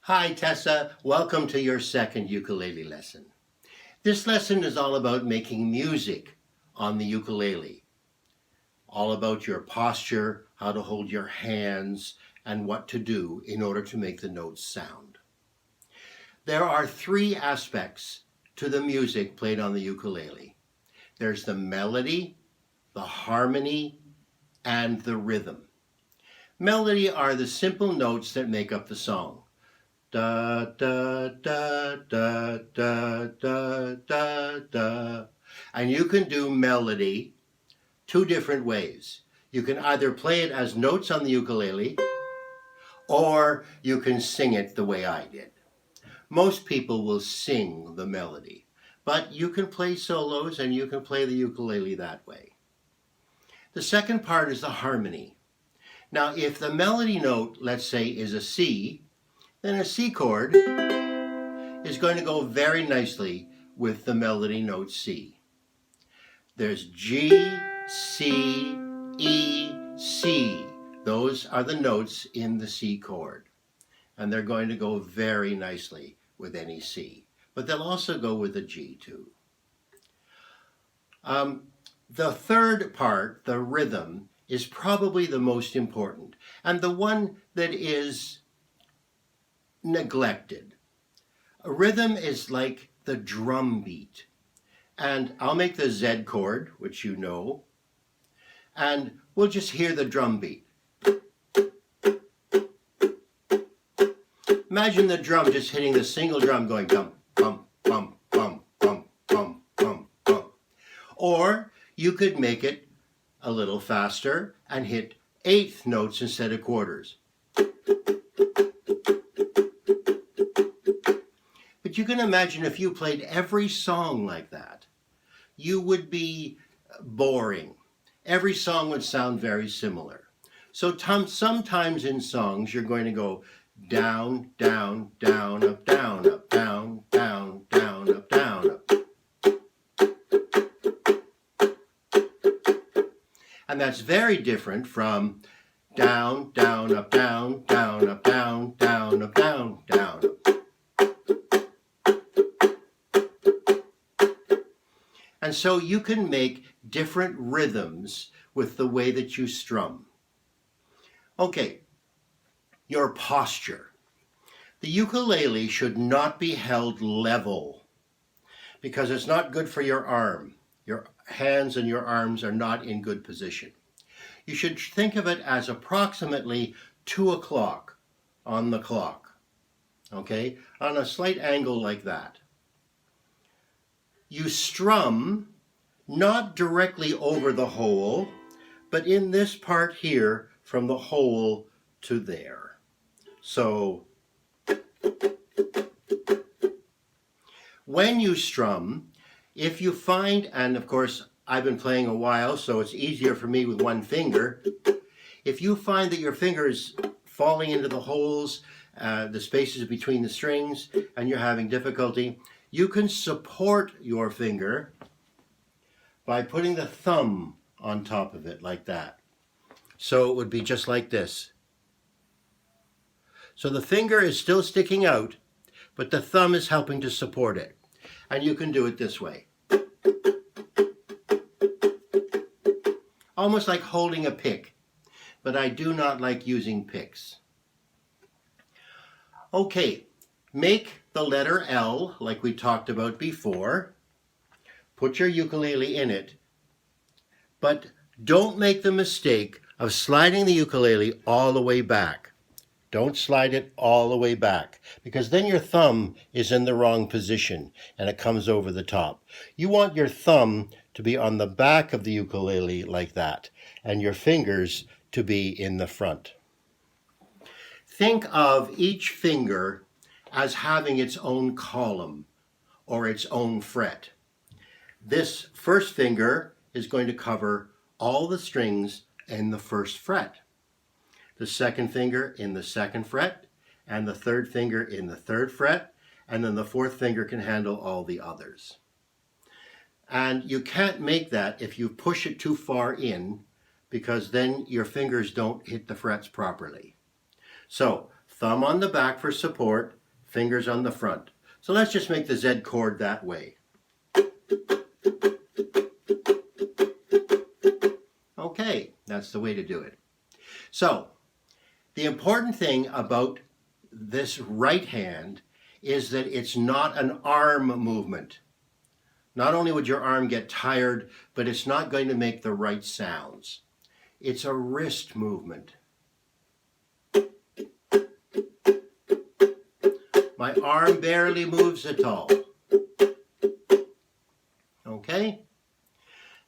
Hi Tessa, welcome to your second ukulele lesson. This lesson is all about making music on the ukulele. All about your posture, how to hold your hands, and what to do in order to make the notes sound. There are three aspects to the music played on the ukulele. There's the melody, the harmony, and the rhythm. Melody are the simple notes that make up the song. Da da da da da da da da. And you can do melody two different ways. You can either play it as notes on the ukulele, or you can sing it the way I did. Most people will sing the melody, but you can play solos and you can play the ukulele that way. The second part is the harmony. Now, if the melody note, let's say, is a C, then a C chord is going to go very nicely with the melody note C. There's G, C, E, C. Those are the notes in the C chord. And they're going to go very nicely with any C. But they'll also go with a G too. The third part, the rhythm, is probably the most important and the one that is neglected. A rhythm is like the drum beat. And I'll make the Z chord, which you know, and we'll just hear the drum beat. Imagine the drum just hitting the single drum going bum, bum, bum, bum, bum, bum, bum, bum. Or you could make it a little faster and hit eighth notes instead of quarters. But you can imagine if you played every song like that, you would be boring. Every song would sound very similar. So sometimes in songs you're going to go down, down, down, up, down, up, down, down, down, up, down, up. And that's very different from down, down, up, down, down, up, down, down, up, down, down, up. And so you can make different rhythms with the way that you strum. Okay, your posture. The ukulele should not be held level because it's not good for your arm. Your hands and your arms are not in good position. You should think of it as approximately 2 o'clock on the clock, okay, on a slight angle like that. You strum not directly over the hole, but in this part here from the hole to there. So when you strum, if you find, and of course I've been playing a while so it's easier for me with one finger, if you find that your finger is falling into the holes, the spaces between the strings, and you're having difficulty, you can support your finger by putting the thumb on top of it like that. So it would be just like this. So the finger is still sticking out, but the thumb is helping to support it. And you can do it this way. Almost like holding a pick, but I do not like using picks. Okay, make the letter L like we talked about before. Put your ukulele in it, but don't make the mistake of sliding the ukulele all the way back. Don't slide it all the way back because then your thumb is in the wrong position and it comes over the top. You want your thumb to be on the back of the ukulele like that and your fingers to be in the front. Think of each finger as having its own column or its own fret. This first finger is going to cover all the strings in the first fret. The second finger in the second fret, and the third finger in the third fret, and then the fourth finger can handle all the others. And you can't make that if you push it too far in, because then your fingers don't hit the frets properly. So thumb on the back for support, fingers on the front. So let's just make the Z chord that way. Okay, that's the way to do it. So, the important thing about this right hand is that it's not an arm movement. Not only would your arm get tired, but it's not going to make the right sounds. It's a wrist movement. My arm barely moves at all. Okay?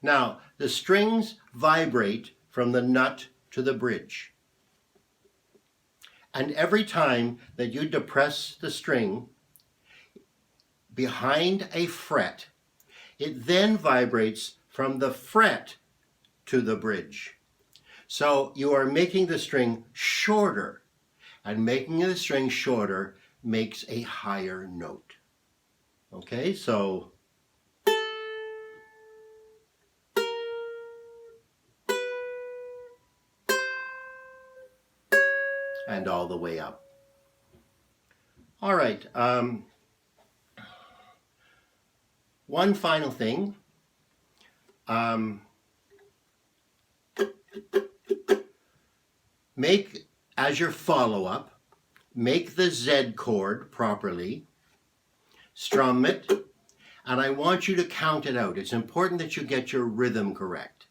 Now, the strings vibrate from the nut to the bridge. And every time that you depress the string behind a fret, it then vibrates from the fret to the bridge. So you are making the string shorter, and making the string shorter makes a higher note. Okay, so and all the way up. All right, one final thing. Make, as your follow-up, make the Z chord properly, strum it, and I want you to count it out. It's important that you get your rhythm correct.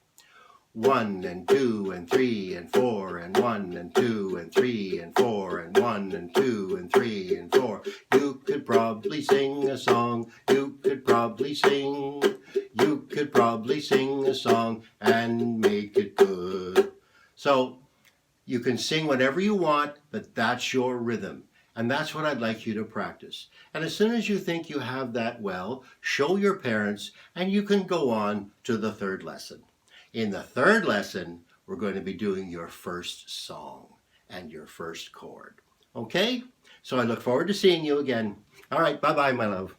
1 and 2 and 3 and 4 and 1 and 2 and 3 and 4 and 1 and 2 and 3 and 4. You could probably sing a song. You could probably sing. You could probably sing a song and make it good. So you can sing whatever you want, but that's your rhythm. And that's what I'd like you to practice. And as soon as you think you have that well, show your parents, and you can go on to the third lesson. In the third lesson, we're going to be doing your first song and your first chord. Okay? So I look forward to seeing you again. All right, bye-bye, my love.